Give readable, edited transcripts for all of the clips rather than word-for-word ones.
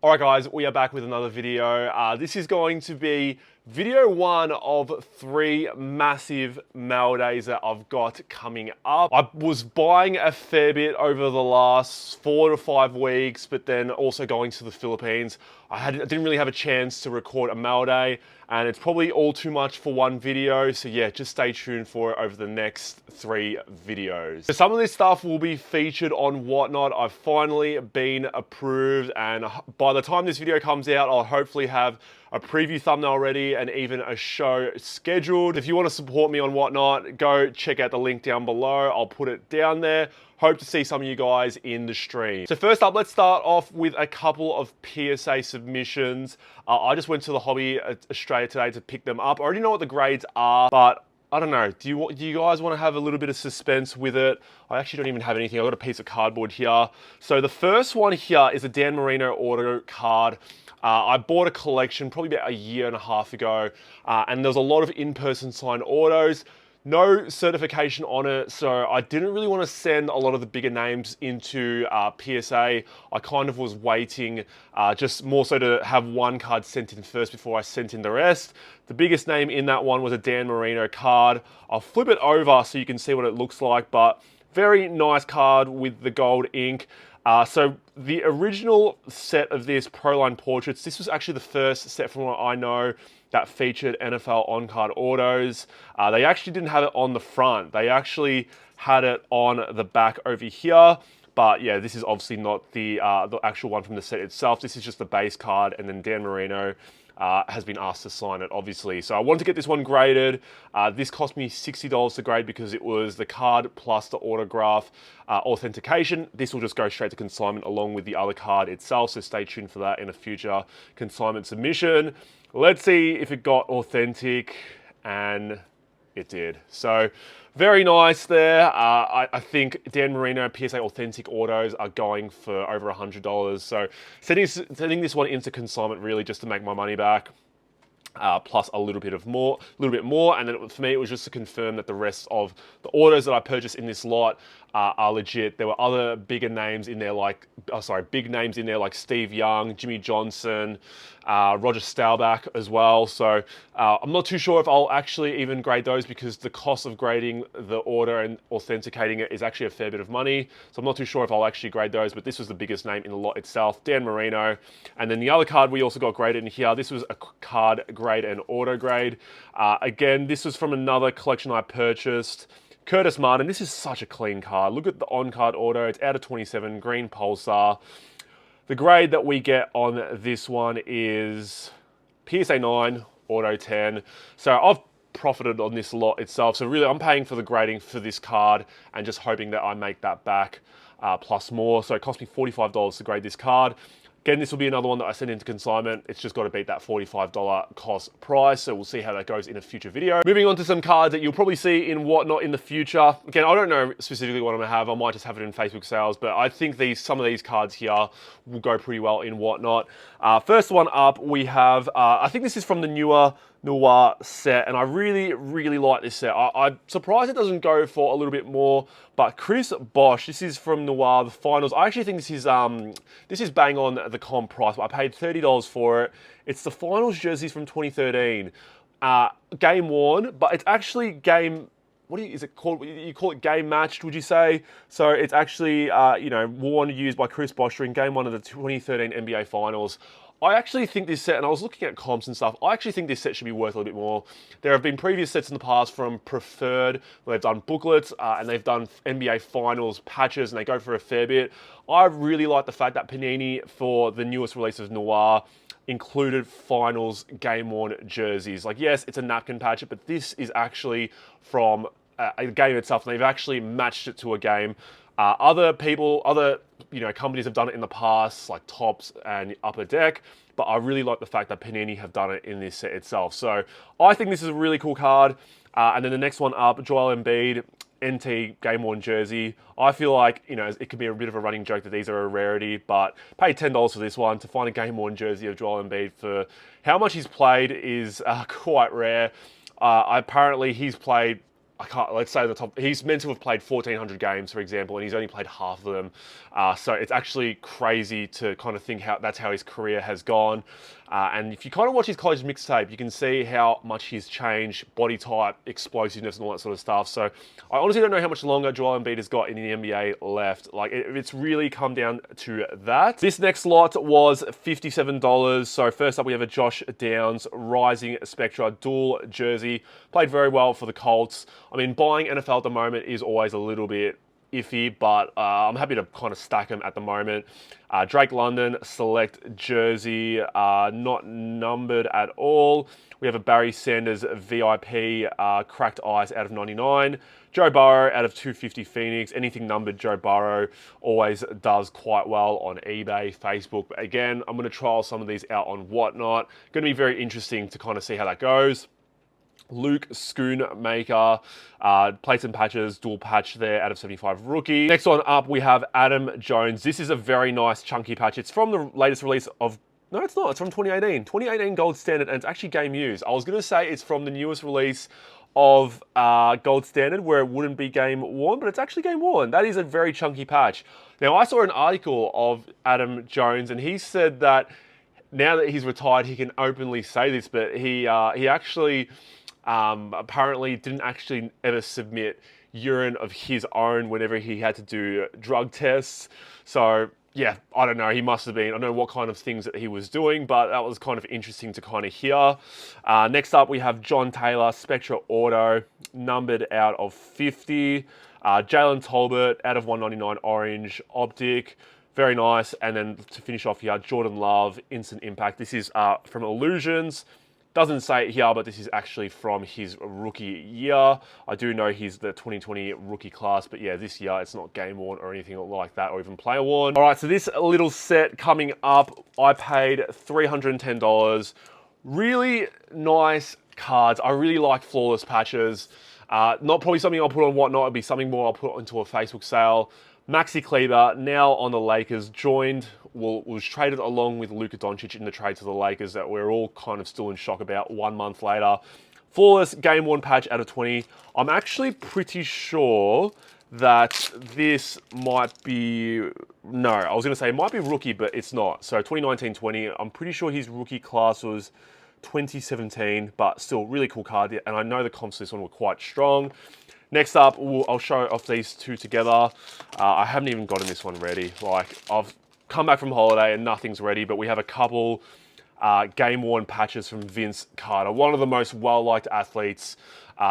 Alright guys, we are back with another video. This is going to be video one of 3 massive mail days that I've got coming up. I was buying a fair bit over the last 4 to 5 weeks, but then also going to the Philippines. I didn't really have a chance to record a mail day, and it's probably all too much for one video, so yeah, just stay tuned for it over the next 3 videos. So some of this stuff will be featured on Whatnot. I've finally been approved, and by the time this video comes out, I'll hopefully have a preview thumbnail ready and even a show scheduled. If you want to support me on Whatnot, go check out the link down below. I'll put it down there. Hope to see some of you guys in the stream. So first up, let's start off with a couple of PSA submissions. I just went to the Hobby Australia today to pick them up. I already know what the grades are, but I don't know. Do you guys want to have a little bit of suspense with it? I actually don't even have anything. I've got a piece of cardboard here. So the first one here is a Dan Marino auto card. I bought a collection probably about a year and a half ago, and there was a lot of in-person signed autos. No certification on it, so I didn't really want to send a lot of the bigger names into PSA. I kind of was waiting just more so to have one card sent in first before I sent in the rest. The biggest name in that one was a Dan Marino card. I'll flip it over so you can see what it looks like, but very nice card with the gold ink. So the original set of this Proline Portraits, this was actually the first set from what I know that featured NFL on-card autos. They actually didn't have it on the front. They actually had it on the back over here. But yeah, this is obviously not the actual one from the set itself. This is just the base card, and then Dan Marino has been asked to sign it, obviously. So I wanted to get this one graded. This cost me $60 to grade because it was the card plus the autograph authentication. This will just go straight to consignment along with the other card itself, so stay tuned for that in a future consignment submission. Let's see if it got authentic, and it did. So very nice there. I think Dan Marino PSA Authentic Autos are going for over $100. So sending this one into consignment really just to make my money back. Plus a little bit more, and then for me it was just to confirm that the rest of the autos that I purchased in this lot are legit. There were other bigger names in there like, big names in there like Steve Young, Jimmy Johnson, Roger Staubach as well. So I'm not too sure if I'll actually even grade those because the cost of grading the order and authenticating it is actually a fair bit of money. So I'm not too sure if I'll actually grade those, but this was the biggest name in the lot itself, Dan Marino. And then the other card we also got graded in here. This was a card grade and auto grade. Again, this was from another collection I purchased. Curtis Martin, this is such a clean card. Look at the on-card auto. It's out of 27, green pulsar. The grade that we get on this one is PSA 9, auto 10. So I've profited on this lot itself. So really, I'm paying for the grading for this card and just hoping that I make that back plus more. So it cost me $45 to grade this card. Again, this will be another one that I send into consignment. It's just got to beat that $45 cost price, so we'll see how that goes in a future video. Moving on to some cards that you'll probably see in Whatnot in the future. Again, I don't know specifically what I'm going to have. I might just have it in Facebook sales, but I think some of these cards here will go pretty well in Whatnot. First one up, we have, I think this is from the newer Noir set, and I really, really like this set. I'm surprised it doesn't go for a little bit more, but Chris Bosch, this is from Noir, the finals. I actually think this is bang on the comp price, but I paid $30 for it. It's the finals jerseys from 2013. Game worn, but it's actually game, is it called? You call it game matched, would you say? So it's actually, worn and used by Chris Bosch during game 1 of the 2013 NBA finals. I actually think this set, and I was looking at comps and stuff, I actually think this set should be worth a little bit more. There have been previous sets in the past from Preferred, where they've done booklets, and they've done NBA Finals patches, and they go for a fair bit. I really like the fact that Panini, for the newest release of Noir, included Finals game-worn jerseys. Like, yes, it's a napkin patch, but this is actually from a game itself, and they've actually matched it to a game. Other companies have done it in the past, like Topps and Upper Deck, but I really like the fact that Panini have done it in this set itself. So I think this is a really cool card. And then the next one up, Joel Embiid, NT Game Worn jersey. I feel like, it could be a bit of a running joke that these are a rarity, but paid $10 for this one. To find a Game Worn jersey of Joel Embiid for how much he's played is quite rare. Apparently he's played let's say the top, he's meant to have played 1,400 games, for example, and he's only played half of them. So it's actually crazy to kind of think that's how his career has gone. And if you kind of watch his college mixtape, you can see how much he's changed, body type, explosiveness, and all that sort of stuff. So I honestly don't know how much longer Joel Embiid has got in the NBA left. Like, it's really come down to that. This next lot was $57. So first up, we have a Josh Downs Rising Spectra dual jersey. Played very well for the Colts. I mean, buying NFL at the moment is always a little bit iffy, but I'm happy to kind of stack them at the moment. Drake London Select jersey, not numbered at all. We have a Barry Sanders VIP cracked ice out of 99. Joe Burrow out of 250 Phoenix. Anything numbered Joe Burrow always does quite well on eBay, Facebook. But again, I'm going to trial some of these out on Whatnot. Going to be very interesting to kind of see how that goes. Luke Schoonmaker, plates and patches, dual patch there out of 75 rookie. Next one up, we have Adam Jones. This is a very nice chunky patch. It's from the latest release of, no, it's not. It's from 2018. 2018 Gold Standard, and it's actually game used. I was going to say it's from the newest release of Gold Standard, where it wouldn't be game worn, but it's actually game worn. That is a very chunky patch. Now, I saw an article of Adam Jones, and he said that now that he's retired, he can openly say this, but he actually apparently didn't actually ever submit urine of his own whenever he had to do drug tests. So yeah, I don't know, he must have been, I don't know what kind of things that he was doing, but that was kind of interesting to kind of hear. Next up, we have John Taylor, Spectra Auto, numbered out of 50. Jalen Tolbert, out of 199 orange, optic. Very nice. And then to finish off here, Jordan Love, Instant Impact. This is from Illusions. Doesn't say it here, but this is actually from his rookie year. I do know he's the 2020 rookie class, but yeah, this year it's not game worn or anything like that, or even player worn. All right, so this little set coming up, I paid $310. Really nice cards. I really like flawless patches. Not probably something I'll put on Whatnot. It'll be something more I'll put into a Facebook sale. Maxi Kleber, now on the Lakers, was traded along with Luka Doncic in the trade to the Lakers that we're all kind of still in shock about 1 month later. Flawless game worn patch out of 20. I'm actually pretty sure that this might be, no, I was going to say it might be rookie, but it's not. So 2019-20, I'm pretty sure his rookie class was 2017, but still really cool card. And I know the comps for this one were quite strong. Next up, I'll show off these two together. I haven't even gotten this one ready. Like, I've come back from holiday and nothing's ready, but we have a couple game-worn patches from Vince Carter, one of the most well-liked athletes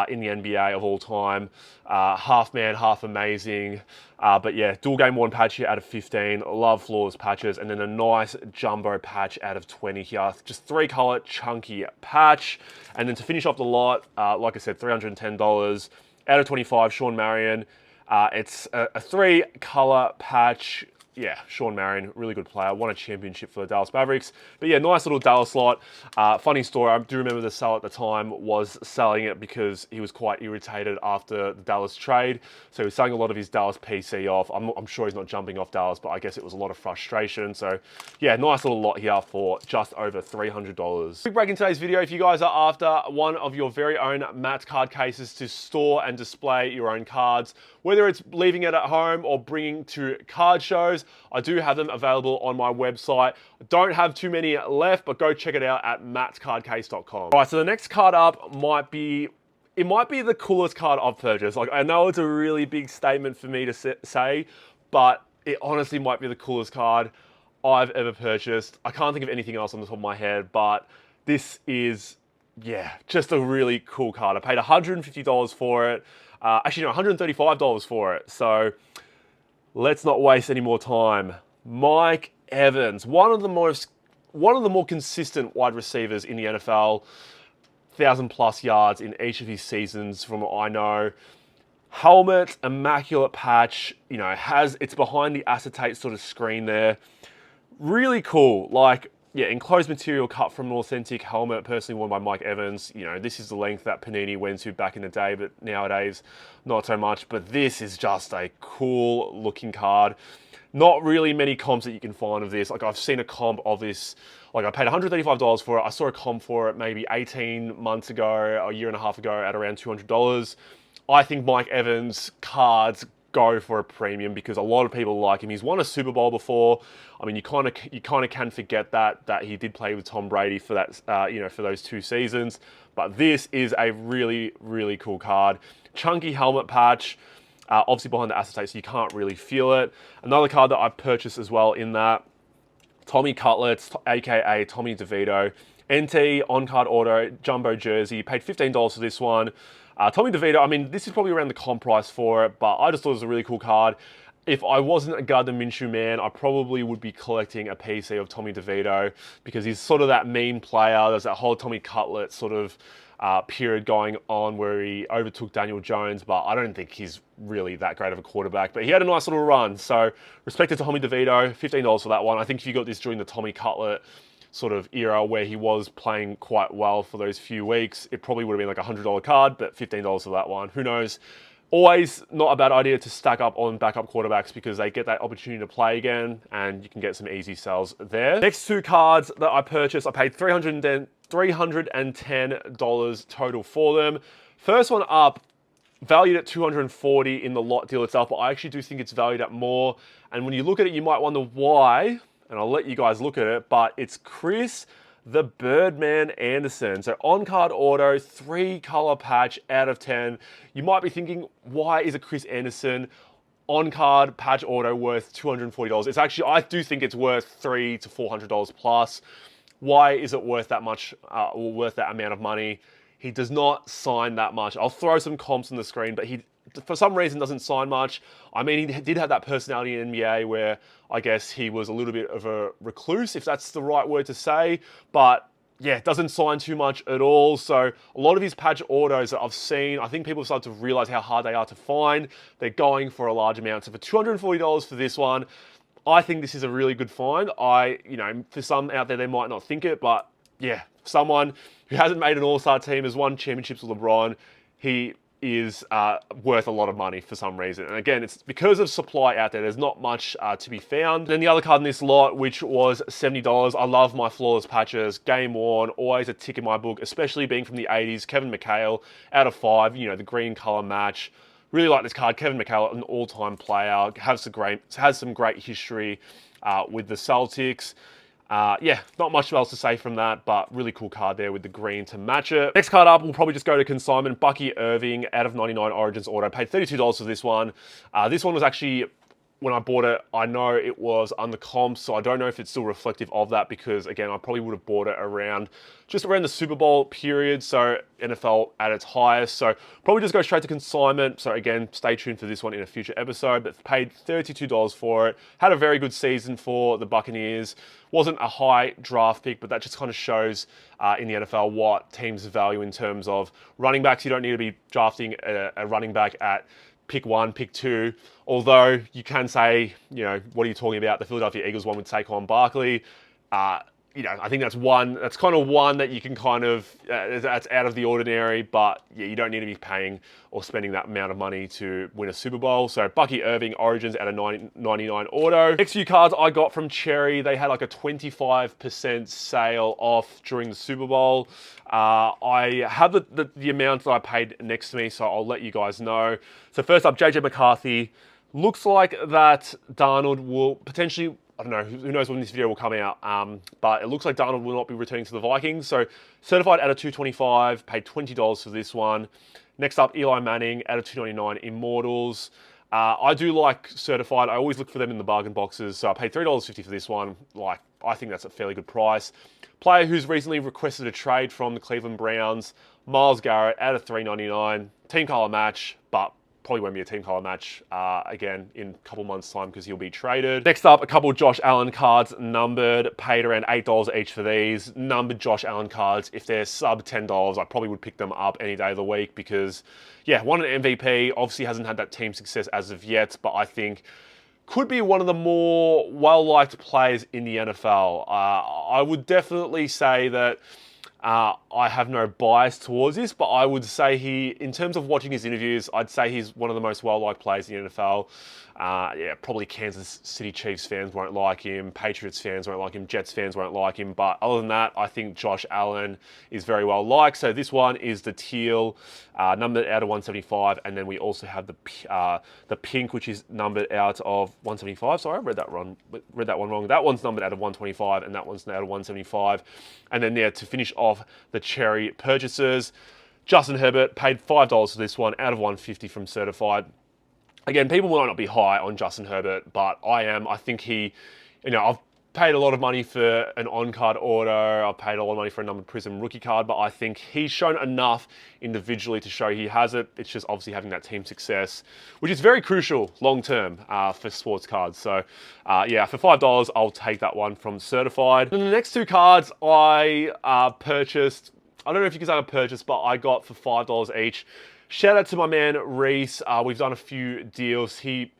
in the NBA of all time. Half man, half amazing. But yeah, dual game-worn patch here out of 15. Love flawless patches. And then a nice jumbo patch out of 20 here. Just 3-color chunky patch. And then to finish off the lot, like I said, $310. Out of 25, Sean Marion. It's a 3-color patch. Yeah, Sean Marion, really good player. Won a championship for the Dallas Mavericks. But yeah, nice little Dallas slot. Funny story, I do remember the seller at the time was selling it because he was quite irritated after the Dallas trade. So he was selling a lot of his Dallas PC off. I'm sure he's not jumping off Dallas, but I guess it was a lot of frustration. So yeah, nice little lot here for just over $300. Quick break in today's video. If you guys are after one of your very own Matt's card cases to store and display your own cards, whether it's leaving it at home or bringing to card shows, I do have them available on my website. I don't have too many left, but go check it out at mattscardcase.com. All right, so the next card up might be the coolest card I've purchased. Like, I know it's a really big statement for me to say, but it honestly might be the coolest card I've ever purchased. I can't think of anything else on the top of my head, but this is, yeah, just a really cool card. I paid $150 for it. Actually, no, $135 for it. So let's not waste any more time. Mike Evans, one of the more consistent wide receivers in the NFL, 1,000+ yards in each of his seasons, from what I know. Helmet, immaculate patch, you know, it's behind the acetate sort of screen there. Really cool. Like, yeah, enclosed material cut from an authentic helmet, personally worn by Mike Evans. You know, this is the length that Panini went to back in the day, but nowadays, not so much. But this is just a cool looking card. Not really many comps that you can find of this. Like, I've seen a comp of this. Like, I paid $135 for it. I saw a comp for it maybe 18 months ago, a year and a half ago, at around $200. I think Mike Evans cards go for a premium because a lot of people like him. He's won a Super Bowl before. I mean, you kind of can forget that he did play with Tom Brady for that, for those 2 seasons. But this is a really, really cool card. Chunky helmet patch, obviously behind the acetate, so you can't really feel it. Another card that I purchased as well in that, Tommy Cutlets, aka Tommy DeVito, NT on-card auto jumbo jersey. Paid $15 for this one. Tommy DeVito, I mean, this is probably around the comp price for it, but I just thought it was a really cool card. If I wasn't a Gardner Minshew man, I probably would be collecting a PC of Tommy DeVito because he's sort of that meme player. There's that whole Tommy Cutlet sort of period going on where he overtook Daniel Jones, but I don't think he's really that great of a quarterback. But he had a nice little run, so respected to Tommy DeVito, $15 for that one. I think if you got this during the Tommy Cutlet sort of era where he was playing quite well for those few weeks, it probably would have been like a $100 card, but $15 for that one. Who knows? Always not a bad idea to stack up on backup quarterbacks because they get that opportunity to play again and you can get some easy sells there. Next 2 cards that I purchased, I paid $310 total for them. First one up, valued at $240 in the lot deal itself, but I actually do think it's valued at more. And when you look at it, you might wonder why, and I'll let you guys look at it, but it's Chris the Birdman Anderson. So on-card auto, 3 color patch out of 10. You might be thinking, why is a Chris Anderson on-card patch auto worth $240? It's actually, I do think it's worth $300 to $400 plus. Why is it worth that much, or worth that amount of money? He does not sign that much. I'll throw some comps on the screen, but he, for some reason, doesn't sign much. I mean, he did have that personality in NBA where I guess he was a little bit of a recluse, if that's the right word to say. But yeah, doesn't sign too much at all. So a lot of his patch autos that I've seen, I think people have started to realize how hard they are to find. They're going for a large amount. So for $240 for this one, I think this is a really good find. For some out there, they might not think it, but yeah, someone who hasn't made an all-star team, has won championships with LeBron, he is worth a lot of money for some reason. And again, it's because of supply out there. There's not much to be found. Then the other card in this lot, which was $70. I love my flawless patches. Game worn, always a tick in my book, especially being from the 80s. Kevin McHale, out of 5, the green color match. Really like this card. Kevin McHale, an all-time player, has some great history with the Celtics. Not much else to say from that, but really cool card there with the green to match it. Next card up, we'll probably just go to consignment. Bucky Irving, out of 99 Origins auto. Paid $32 for this one. This one was actually, when I bought it, I know it was under comp, so I don't know if it's still reflective of that because, again, I probably would have bought it just around the Super Bowl period, so NFL at its highest. So probably just go straight to consignment. So again, stay tuned for this one in a future episode, but paid $32 for it. Had a very good season for the Buccaneers. Wasn't a high draft pick, but that just kind of shows in the NFL what teams value in terms of running backs. You don't need to be drafting a running back at pick 1, pick 2. Although you can say, what are you talking about? The Philadelphia Eagles one with Saquon Barkley. I think that's kind of one that you can that's out of the ordinary, but yeah, you don't need to be paying or spending that amount of money to win a Super Bowl. So Bucky Irving, Origins at a 99 auto. Next few cards I got from Cherry, they had like a 25% sale off during the Super Bowl. I have the amount that I paid next to me, so I'll let you guys know. So first up, JJ McCarthy. Looks like that Darnold will potentially, I don't know, who knows when this video will come out, but it looks like Darnold will not be returning to the Vikings. So certified out of 225, paid $20 for this one. Next up, Eli Manning out of 299 Immortals. I do like certified. I always look for them in the bargain boxes. So I paid $3.50 for this one. I think that's a fairly good price. Player who's recently requested a trade from the Cleveland Browns, Myles Garrett out of $3.99. Team color match, but probably won't be a team color match again in a couple months' time because he'll be traded. Next up, a couple Josh Allen cards numbered, paid around $8 each for these. Numbered Josh Allen cards, if they're sub $10, I probably would pick them up any day of the week because, yeah, won an MVP, obviously hasn't had that team success as of yet, but I think could be one of the more well-liked players in the NFL. I would definitely say that I have no bias towards this, but I would say in terms of watching his interviews, I'd say he's one of the most well-liked players in the NFL. Yeah, probably Kansas City Chiefs fans won't like him, Patriots fans won't like him, Jets fans won't like him, but other than that, I think Josh Allen is very well liked. So this one is the teal, numbered out of 175, and then we also have the pink, which is numbered out of 175. Sorry, I read that one wrong. That one's numbered out of 125, and that one's out of 175. And then to finish off the cherry purchases, Justin Herbert paid $5 for this one out of 150 from certified. Again, people might not be high on Justin Herbert, but I am. I think I've paid a lot of money for an on-card auto. I've paid a lot of money for a numbered Prism rookie card, but I think he's shown enough individually to show he has it. It's just obviously having that team success, which is very crucial long-term for sports cards. So yeah, for $5, I'll take that one from certified. And the next two cards I purchased, I don't know if you can say I purchased, but I got for $5 each. Shout out to my man Reese. We've done a few deals. He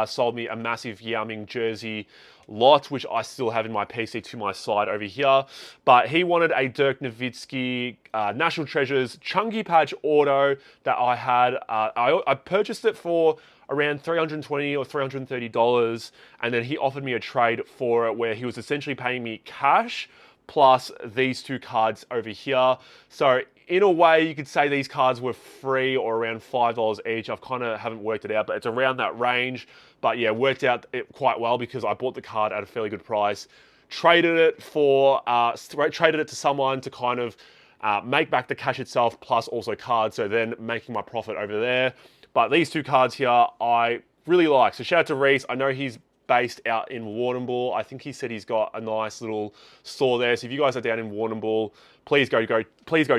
sold me a massive Yao Ming jersey lot, which I still have in my PC to my side over here. But he wanted a Dirk Nowitzki National Treasures chunky patch auto that I had. I purchased it for around $320 or $330, and then he offered me a trade for it where he was essentially paying me cash plus these two cards over here. So in a way, you could say these cards were free or around $5 each. I've kind of haven't worked it out, but it's around that range. But yeah, worked out quite well because I bought the card at a fairly good price, traded it to someone to kind of make back the cash itself plus also cards. So then making my profit over there. But these two cards here, I really like. So shout out to Reese. I know he's based out in Warrnambool. I think he said he's got a nice little store there. So if you guys are down in Warrnambool, please go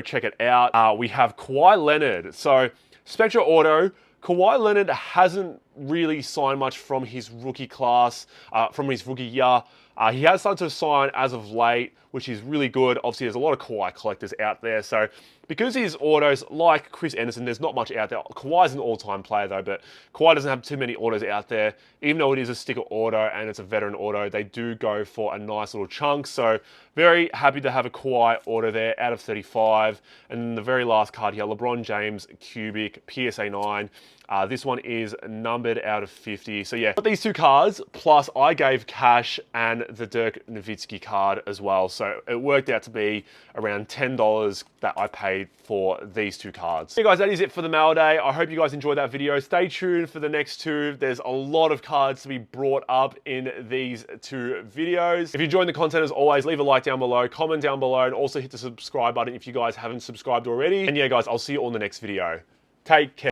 check it out. We have Kawhi Leonard. So Spectra Auto, Kawhi Leonard hasn't really signed much from his rookie class, from his rookie year. He has started to sign as of late, which is really good. Obviously, there's a lot of Kawhi collectors out there. So because his autos, like Chris Anderson, there's not much out there. Kawhi's an all-time player though, but Kawhi doesn't have too many autos out there. Even though it is a sticker auto and it's a veteran auto, they do go for a nice little chunk. So very happy to have a Kawhi auto there out of 35. And then the very last card here, LeBron James Cubic PSA 9. This one is numbered out of 50. So yeah, got these two cards, plus I gave cash and the Dirk Nowitzki card as well. So it worked out to be around $10 that I paid for these two cards. Hey guys, that is it for the mail day. I hope you guys enjoyed that video. Stay tuned for the next two. There's a lot of cards to be brought up in these two videos. If you enjoyed the content, as always, leave a like down below, comment down below, and also hit the subscribe button if you guys haven't subscribed already. And yeah guys, I'll see you all in the next video. Take care.